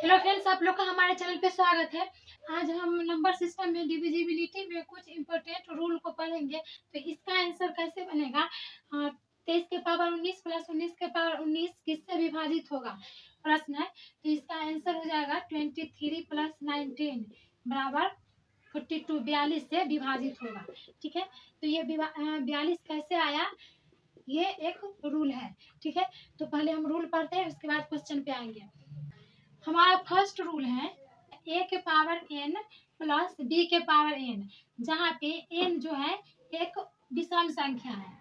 Hello friends, आप लोग का हमारे चैनल पे स्वागत है। आज हम नंबर सिस्टम में डिविजिबिलिटी में कुछ इम्पोर्टेंट रूल को पढ़ेंगे। तो इसका आंसर कैसे बनेगा? 23 के पावर 19 प्लस 19 के पावर 19 किससे विभाजित होगा, प्रश्न है। तो इसका आंसर हो जाएगा 23 प्लस 19 बराबर 42, 42 से विभाजित होगा। ठीक है, तो ये 42 कैसे आया, ये एक रूल है। ठीक है, तो पहले हम रूल पढ़ते हैं, उसके बाद क्वेश्चन पे आएंगे। हमारा फर्स्ट रूल है ए के पावर एन प्लस बी के पावर एन, जहाँ पे एन जो है एक विषम संख्या है,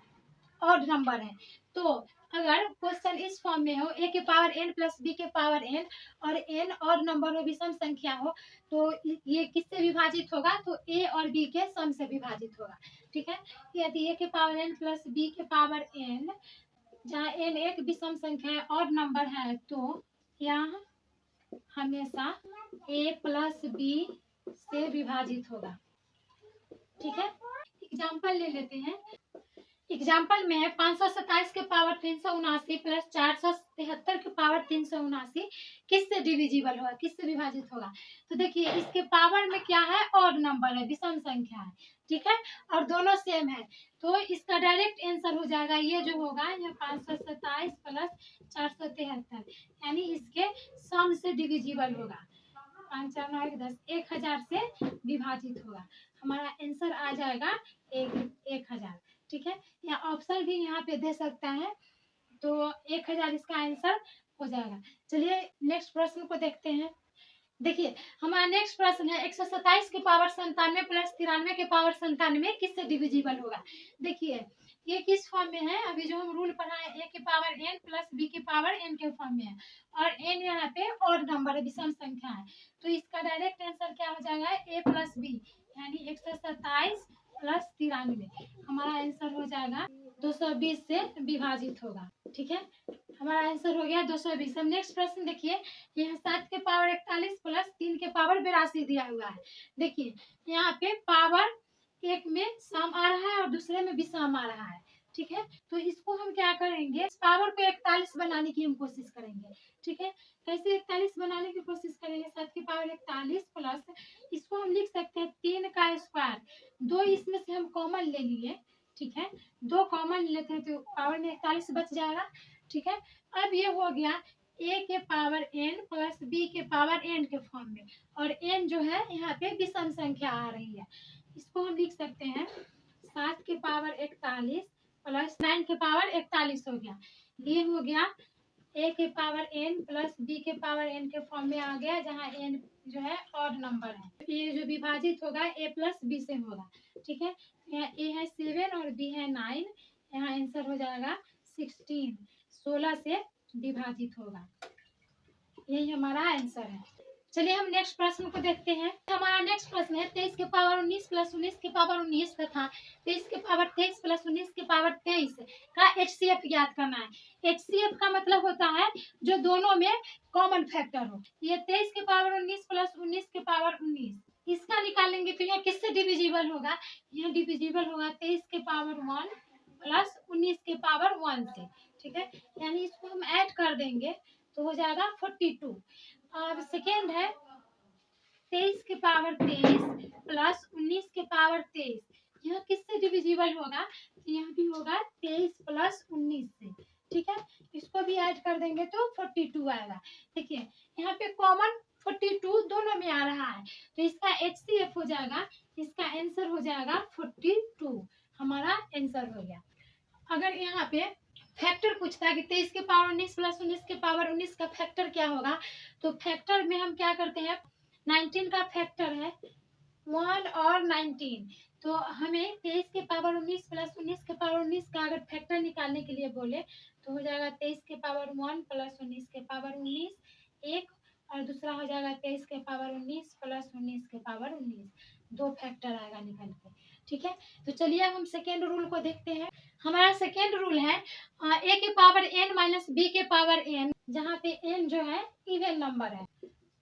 ऑड नंबर है। तो अगर क्वेश्चन इस फॉर्म में हो ए के पावर एन प्लस बी के पावर एन और एन ऑड नंबर हो, विषम संख्या हो, तो ये किससे विभाजित होगा? तो ए और बी के सम से विभाजित होगा। ठीक है, यदि ए के पावर एन प्लस बी के पावर एन, जहाँ एन एक विषम संख्या है, ऑड नंबर है, तो यहाँ हमेशा a प्लस बी से विभाजित होगा। ठीक है, एग्जाम्पल ले लेते हैं। एग्जाम्पल में है 527 के पावर 379 प्लस 473 के पावर 379 किससे डिविजिबल होगा, किससे विभाजित होगा? तो देखिए, इसके पावर में क्या है? ऑड नंबर है, विषम संख्या है। ठीक है, और दोनों सेम है, तो इसका डायरेक्ट आंसर हो जाएगा ये जो होगा, यह 527 प्लस 473, यानी इसके सम से डिविजिबल होगा। 5 4 9 10, 1000 से विभाजित होगा। हमारा आंसर आ जाएगा 1000। ठीक है, या ऑप्शन भी यहाँ पे दे सकता है, तो 1000 इसका आंसर हो जाएगा। चलिए नेक्स्ट प्रश्न को देखते हैं। देखिए, हमारा नेक्स्ट प्रश्न है 127 के पावर 97 प्लस 93 के पावर 97 किससे डिविजिबल होगा? देखिए, ये किस फॉर्म में है? अभी जो हम रूल पढ़ाए, ए के पावर एन प्लस बी के पावर एन के फॉर्म में है, और एन यहाँ पे और नंबर है, विषम संख्या है। तो इसका डायरेक्ट आंसर क्या हो जाएगा? ए प्लस बी, यानी 127 प्लस 93 हमारा आंसर हो जाएगा 220 से विभाजित होगा। ठीक है, हमारा आंसर हो गया 220। हम नेक्स्ट प्रश्न देखिए, यह 7 के पावर 41 प्लस 3 के पावर 82 दिया हुआ है। देखिए, यहाँ पे पावर एक में सम आ रहा है और दूसरे में विषम आ रहा है। ठीक है, तो इसको हम क्या करेंगे? इस पावर को 41 बनाने की हम कोशिश करेंगे। ठीक है, कैसे 41 बनाने की कोशिश करेंगे? 7 की पावर 41 प्लस, इसको हम लिख सकते हैं 3 का स्क्वायर, 2 इसमें से हम कॉमन ले लिए। ठीक है, 2 कॉमन लेते हैं तो पावर में 41 बच जाएगा। ठीक है, अब ये हो गया ए के पावर एन प्लस बी के पावर एन के फॉर्म में, और एन जो है यहाँ पे विषम संख्या आ रही है। इसको हम लिख सकते हैं 7 के पावर 41 प्लस 9 के पावर 41 हो गया। ये हो गया ए के पावर एन प्लस बी के पावर एन के फॉर्म में आ गया, जहाँ एन जो है ऑड नंबर है। ये जो विभाजित होगा ए प्लस बी से होगा। ठीक है, यहाँ ए है 7 और बी है 9, यहाँ आंसर हो जाएगा 16, 16 से विभाजित होगा। यही हमारा आंसर है। चलिए हम नेक्स्ट प्रश्न को देखते हैं। हमारा नेक्स्ट प्रश्न है 23 के पावर 19 प्लस 19 के पावर 19 तथा 23 के पावर 23 प्लस 19 के पावर 23 का HCF ज्ञात करना है। HCF का मतलब होता है जो दोनों में कॉमन फैक्टर हो। ये 23 के पावर 19 प्लस 19 के पावर 19, इसका निकालेंगे तो यह किससे डिविजिबल होगा? यह डिविजिबल होगा 23 के पावर 1 प्लस 19 के पावर 1 से। ठीक है, यानी इसको हम ऐड कर देंगे तो हो जाएगा 42। अब सेकेंड है 23 के पावर 23 प्लस 19 के पावर 23, यह किससे डिविजिबल होगा? यह भी होगा 23 प्लस 19 से। ठीक है, इसको भी ऐड कर देंगे तो 42 आएगा। देखिए, यहाँ पे कॉमन 42 दोनों में आ रहा है, तो इसका HCF हो जाएगा, इसका आंसर हो जाएगा 42। हमारा आंसर हो गया। अगर यहाँ पे फैक्टर पूछता है कि 23 के पावर 19 प्लस 19 के पावर 19 का फैक्टर क्या होगा, तो फैक्टर में हम क्या करते हैं? 19 का फैक्टर है 1 और 19, तो हमें 23 के पावर 19 प्लस 19 के पावर 19 का अगर फैक्टर निकालने के लिए बोले तो हो जाएगा 23 के पावर 1 प्लस 19 के पावर 19 एक, और दूसरा हो जाएगा 23 के पावर 19 प्लस 19 के पावर 19, दो फैक्टर आएगा निकल के। ठीक है, तो चलिए अब हम सेकेंड रूल को देखते हैं। हमारा सेकेंड रूल है ए के पावर एन माइनस बी के पावर एन, जहाँ पे एन जो है इवन नंबर है।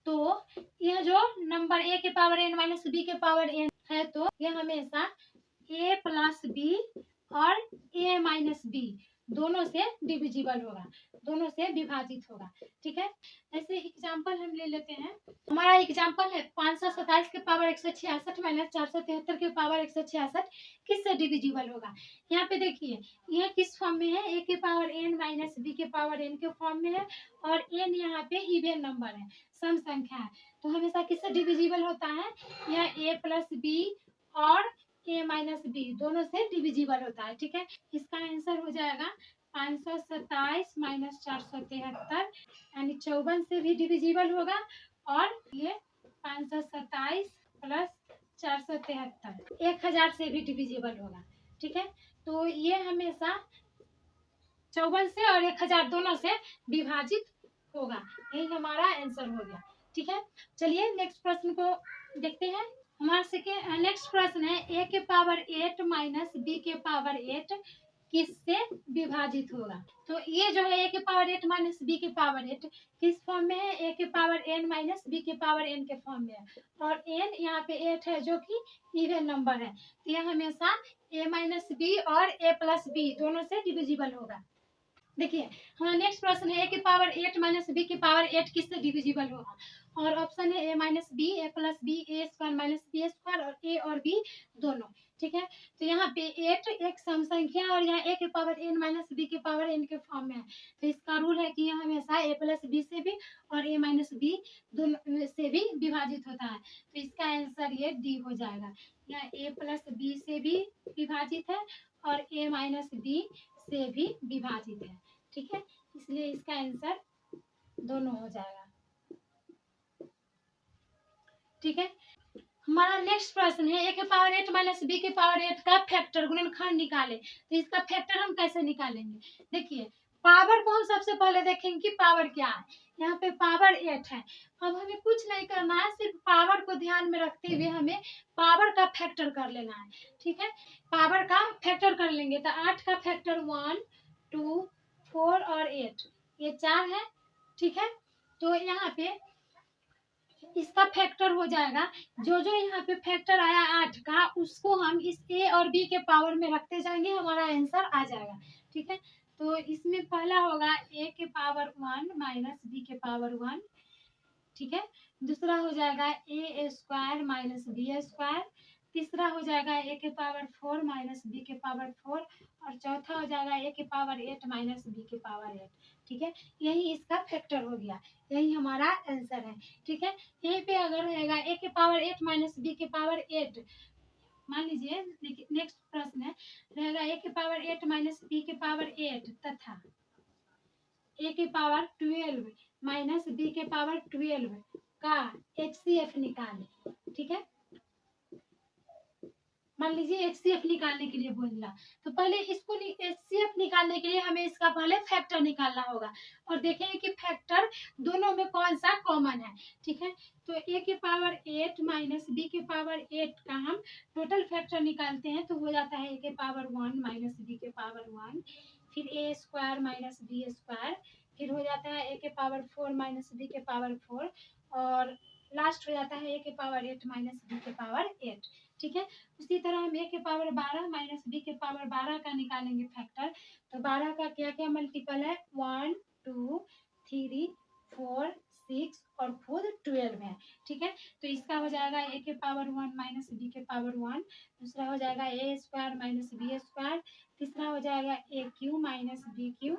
तो यह जो नंबर ए के पावर एन माइनस बी के पावर एन है, तो यह हमेशा ए प्लस बी और ए माइनस बी दोनों से डिविजिबल होगा, दोनों से विभाजित होगा। ठीक है, ऐसे एग्जाम्पल हम ले लेते हैं। हमारा एग्जाम्पल है 527 के पावर 166 माइनस 473 के पावर 166 किससे डिविजिबल होगा। यहाँ पे देखिए यह किस फॉर्म में है, ए के पावर एन माइनस बी के पावर एन के फॉर्म में है, और एन यहाँ पे इवन नंबर है, सम संख्या है, तो हमेशा किससे डिविजिबल होता है, यह ए प्लस बी और ए माइनस बी दोनों से डिविजिबल होता है। ठीक है, इसका आंसर हो जाएगा 527 माइनस 473 यानी 54 से भी डिविजिबल होगा, और ये 527 प्लस 473 1000 से भी डिविजिबल होगा। ठीक है, तो ये हमेशा 54 से और 1000 दोनों से विभाजित होगा, यही हमारा आंसर हो गया। ठीक है, चलिए नेक्स्ट प्रश्न को देखते हैं। हमारा नेक्स्ट प्रश्न है ए के पावर 8 माइनस बी के पावर 8 किससे विभाजित होगा। तो ये जो है ए के पावर 8 माइनस बी के पावर 8 किस फॉर्म में है, ए के पावर एन माइनस बी के पावर एन के फॉर्म में है, और एन यहाँ पे 8 है जो कि इवन नंबर है, तो यह हमेशा ए माइनस बी और ए प्लस बी दोनों से डिविजिबल होगा। देखिए हमारा नेक्स्ट प्रश्न है ए के पावर 8 माइनस बी के पावर 8 किससे डिविजिबल होगा, और ऑप्शन है ए माइनस बी, ए प्लस बी, ए स्क्वायर माइनस बी स्क्वायर, और ए और बी दोनों। ठीक है, तो यहाँ पे 8 एक सम संख्या और यहाँ ए के पावर एन माइनस बी के पावर एन के फॉर्म में है, तो इसका रूल है कि यह हमेशा ए प्लस बी से भी और ए माइनस बी दोनों से भी विभाजित होता है, तो इसका आंसर ये डी हो जाएगा। यहाँ ए प्लस बी से भी विभाजित है और ए माइनस बी से भी विभाजित है। ठीक है, इसलिए इसका आंसर दोनों हो जाएगा। ठीक है, हमारा नेक्स्ट प्रश्न है ए के पावर 8 माइनस बी के पावर 8 का फैक्टर गुणनखंड निकाले, तो इसका फैक्टर हम कैसे निकालेंगे। देखिए पावर को हम सबसे पहले देखेंगे कि पावर क्या है, यहाँ पे पावर 8 है। अब हमें कुछ नहीं करना है, सिर्फ पावर को ध्यान में रखते हुए हमें पावर का फैक्टर कर लेना है। ठीक है, पावर का फैक्टर कर लेंगे तो 8 का फैक्टर 1 2 4 और 8 ये 4 है। ठीक है, तो यहाँ पे इसका फैक्टर हो जाएगा, जो जो यहाँ पे फैक्टर आया 8 का उसको हम इस ए और बी के पावर में रखते जाएंगे, हमारा आंसर आ जाएगा। ठीक है, तो इसमें पहला होगा ए के पावर 1 माइनस बी के पावर 1। ठीक है, दूसरा हो जाएगा ए स्क्वायर माइनस बी स्क्वायर, तीसरा हो जाएगा ए के पावर 4 माइनस बी के पावर 4, और चौथा हो जाएगा ए के पावर 8 माइनस बी के पावर 8। ठीक है, यही इसका फैक्टर हो गया, यही हमारा आंसर है। ठीक है, यहीं पे अगर रहेगा ए के पावर 8 माइनस बी के पावर 8, मान लीजिए नेक्स्ट प्रश्न है रहेगा ए के पावर 8 माइनस बी के पावर 8 तथा ए के पावर 12 माइनस बी के पावर 12 का HCF निकाले। ठीक है, मान लीजिए HCF निकालने के लिए बोला, तो पहले इसको HCF निकालने के लिए हमें इसका पहले फैक्टर निकालना होगा, और देखेंगे कि फैक्टर दोनों में कौन सा कॉमन है। ठीक है, तो ए के पावर 8 माइनस बी के पावर 8 का हम टोटल फैक्टर निकालते हैं, तो हो जाता है ए के पावर 1 माइनस बी के पावर 1, फिर ए स्क्वायर माइनस बी स्क्वायर, फिर हो जाता है ए के पावर 4 माइनस बी के पावर 4, और लास्ट हो जाता है ए के पावर 8 माइनस बी के पावर 8। ठीक है, उसी तरह हम ए के पावर 12 माइनस बी के पावर 12 का निकालेंगे फैक्टर, तो 12 का क्या क्या मल्टीपल है 1 2 3 4 6 और खुद 12 है। ठीक है, तो इसका हो जाएगा ए के पावर 1 माइनस बी के पावर 1, दूसरा हो जाएगा ए स्क्वायर माइनस बी स्क्वायर, तीसरा हो जाएगा ए क्यू माइनस बी क्यू,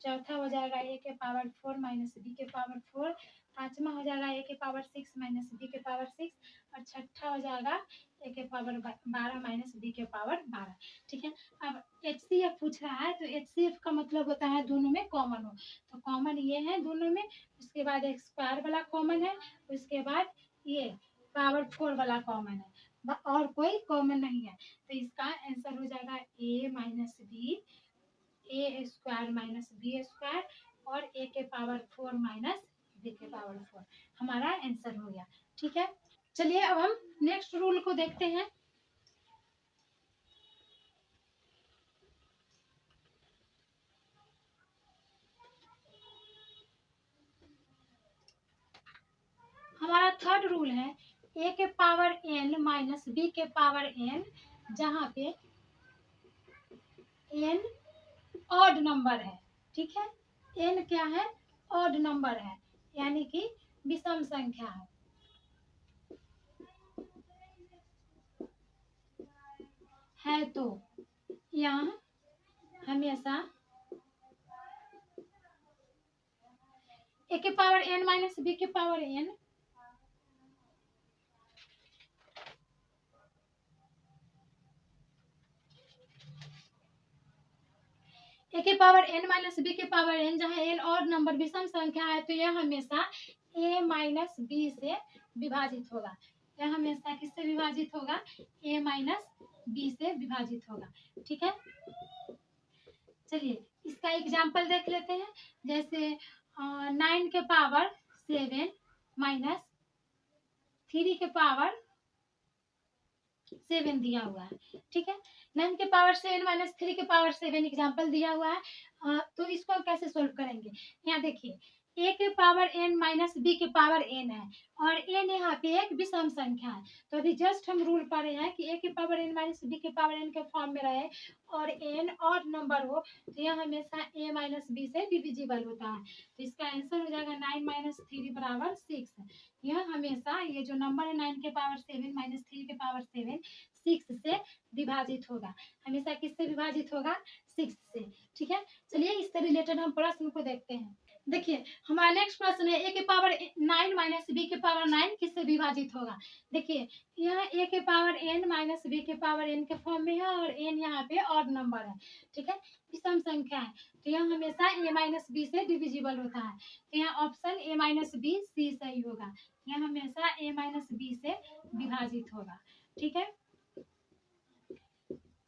चौथा हो जाएगा ए के पावर 4 माइनस बी के पावर 4, पांचवा हो जाएगा ए के पावर 6 माइनस बी के पावर 6, और छठा हो जाएगा ए के पावर 12 माइनस बी के पावर 12। ठीक है, अब HCF पूछ रहा है, तो HCF का मतलब होता है दोनों में कॉमन हो, तो कॉमन ये है दोनों में, उसके बाद एक स्क्वायर वाला कॉमन है, उसके बाद ये पावर 4 वाला कॉमन है, और कोई कॉमन नहीं है, तो इसका आंसर हो जाएगा ए माइनस बी, ए स्क्वायर माइनस बी स्क्वायर, और ए के पावर 4 माइनस बी के पावर 4 हमारा आंसर हो गया। ठीक है, चलिए अब हम नेक्स्ट रूल को देखते हैं। हमारा थर्ड रूल है ए के पावर n माइनस बी के पावर n, जहाँ पे n ऑड नंबर है, ठीक है। n क्या है, ऑड नंबर है, यानी कि विषम संख्या है तो यहाँ हमेशा a के पावर n माइनस b के पावर n a के पावर n माइनस b के पावर n, जहाँ n और नंबर विषम संख्या है तो यह हमेशा a माइनस b से विभाजित होगा। यह हमेशा किससे विभाजित होगा, a माइनस b से विभाजित होगा, ठीक है। चलिए इसका एग्जाम्पल देख लेते हैं। जैसे 9 के पावर 7 माइनस 3 के पावर 7 दिया हुआ है, ठीक है। 9 के पावर 7 माइनस 3 के पावर 7 एग्जाम्पल दिया हुआ है। तो इसको हम कैसे सोल्व करेंगे, यहाँ देखिए a के पावर n माइनस b के पावर n है और n यहाँ पे एक विषम संख्या है। तो अभी जस्ट हम रूल पढ़े हैं कि a के पावर n माइनस b के पावर n के फॉर्म में रहे और n ऑड नंबर हो तो यह हमेशा a माइनस b से डिविजिबल होता है। तो इसका आंसर हो जाएगा 9 माइनस 3 बराबर 6। यह हमेशा ये जो नंबर है 9 के पावर 7 माइनस 3 के पावर 7 6 से विभाजित होगा। हमेशा किससे विभाजित होगा, 6 से, ठीक है। चलिए इससे रिलेटेड हम प्रश्न को देखते हैं। देखिए हमारा नेक्स्ट प्रश्न है a के पावर 9 माइनस b के पावर 9 किससे विभाजित होगा। देखिए यह a के पावर n माइनस b के पावर n के फॉर्म में है और n यहाँ पे ऑड नंबर है, ठीक है, विषम संख्या है तो यह हमेशा a माइनस b से डिविजिबल होता है। तो यहाँ ऑप्शन a माइनस b सी सही होगा। यह हमेशा a माइनस b से विभाजित होगा, ठीक है।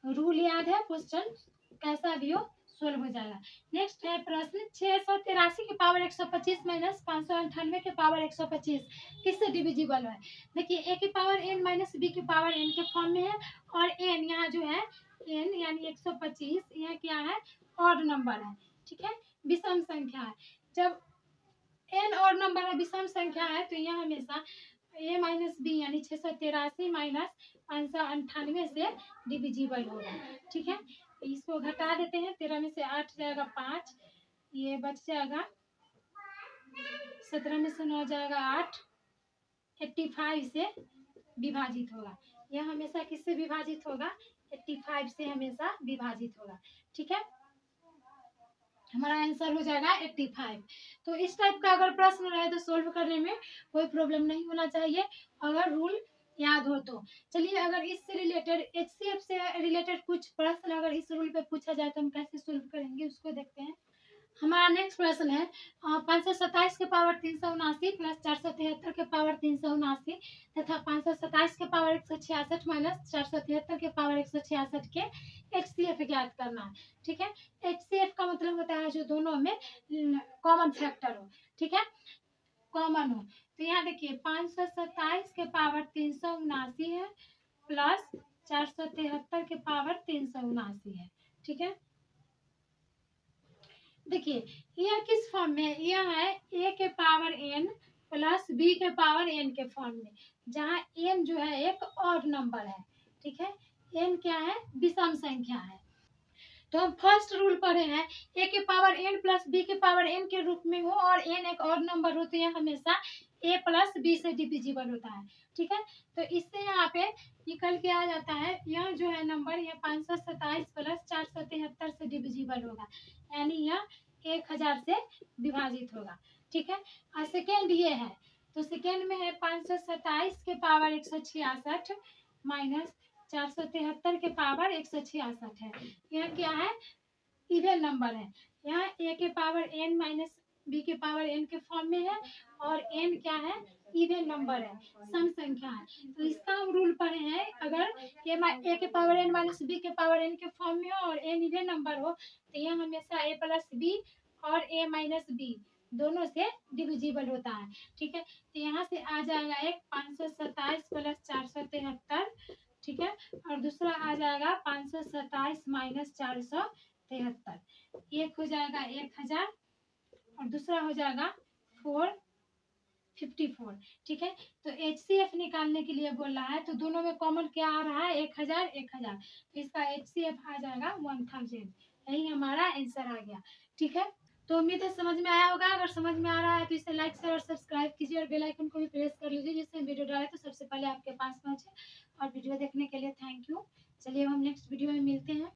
रूल याद है, क्वेश्चन कैसा भी हो सोल्व हो जाएगा। नेक्स्ट है प्रश्न 683 के पावर 125 माइनस 598 के पावर 125 किससे डिविजिबल है। देखिए a के पावर n माइनस b के पावर n के फॉर्म में है और n यहाँ जो है n यानी 125 यह क्या है, ऑड नंबर है, ठीक है, विषम संख्या है। जब n ऑड नंबर है, विषम संख्या है तो यह हमेशा a माइनस b यानी 683 माइनस 598 से डिविजिबल होगा, ठीक है। इसको घटा देते हैं, 13 में से 8 जाएगा 5, ये बच जाएगा 17 में से 9 जाएगा 8, 85 से विभाजित होगा। यह हमेशा किससे विभाजित होगा, 85 से हमेशा विभाजित होगा, ठीक है। हमारा आंसर हो जाएगा 85। तो इस टाइप का अगर प्रश्न रहे तो सोल्व करने में कोई प्रॉब्लम नहीं होना चाहिए अगर रूल याद हो तो। चलिए अगर इससे रिलेटेड HCF से रिलेटेड कुछ प्रश्न अगर इस रूल पे पूछा जाए तो हम कैसे सोल्व करेंगे उसको देखते हैं। हमारा नेक्स्ट प्रश्न है 527 के पावर 379 प्लस 473 के पावर 379 तथा 527 के पावर 166 माइनस 473 के पावर 166 के HCF ज्ञात करना है, ठीक है। HCF का मतलब होता है जो दोनों में कॉमन फैक्टर हो, ठीक है, कॉमन हो। तो यहाँ देखिए 527 के पावर 379 है प्लस 473 के पावर 379 है, ठीक है। देखिए यह किस फॉर्म में है, यह है a के पावर n प्लस b के पावर n के फॉर्म में, जहाँ n जो है एक ऑड नंबर है, ठीक है, n क्या है, विषम संख्या है। तो हम फर्स्ट रूल पढ़े हैं a के पावर n प्लस b के पावर n के रूप में हो और n एक ऑड नंबर हो तो यह हमेशा a प्लस b से डिविजिबल होता है, ठीक है। तो इससे यहाँ पे निकल के आ जाता है यह जो है नंबर यह 527 प्लस 473 से डिविजिबल होगा, यानी यह 1000 से विभाजित होगा, ठीक है। और सेकेंड ये है तो सेकेंड में है 527 के पावर 166 माइनस 473 के पावर 166 है। यह क्या है, इवन नंबर है। यहाँ a के पावर n माइनस b के पावर n के फॉर्म में है और n क्या है, इवन नंबर है, सम संख्या है। तो इसका हम रूल पढ़े हैं अगर a के पावर n माइनस b के पावर n के फॉर्म में हो और n इवन नंबर हो तो यह हमेशा a प्लस b और a माइनस b दोनों से डिविजिबल होता है, ठीक है। तो यहाँ से आ जाएगा एक 527 प्लस 473, ठीक है, और दूसरा आ जाएगा 527 माइनस 473, एक हो जाएगा 1000 और दूसरा हो जाएगा 454, ठीक है। तो HCF निकालने के लिए बोल रहा है तो दोनों में कॉमन क्या आ रहा है, 1000 1000, तो इसका HCF आ जाएगा 1000, यही हमारा आंसर आ गया। ठीक है, तो उम्मीद है समझ में आया होगा। अगर समझ में आ रहा है तो इसे लाइक शेयर और सब्सक्राइब कीजिए और बेल आइकन को भी प्रेस कर लीजिए, जिससे वीडियो डाले तो सबसे पहले आपके पास पहुंचे। और वीडियो देखने के लिए थैंक यू। चलिए अब हम नेक्स्ट वीडियो में मिलते हैं।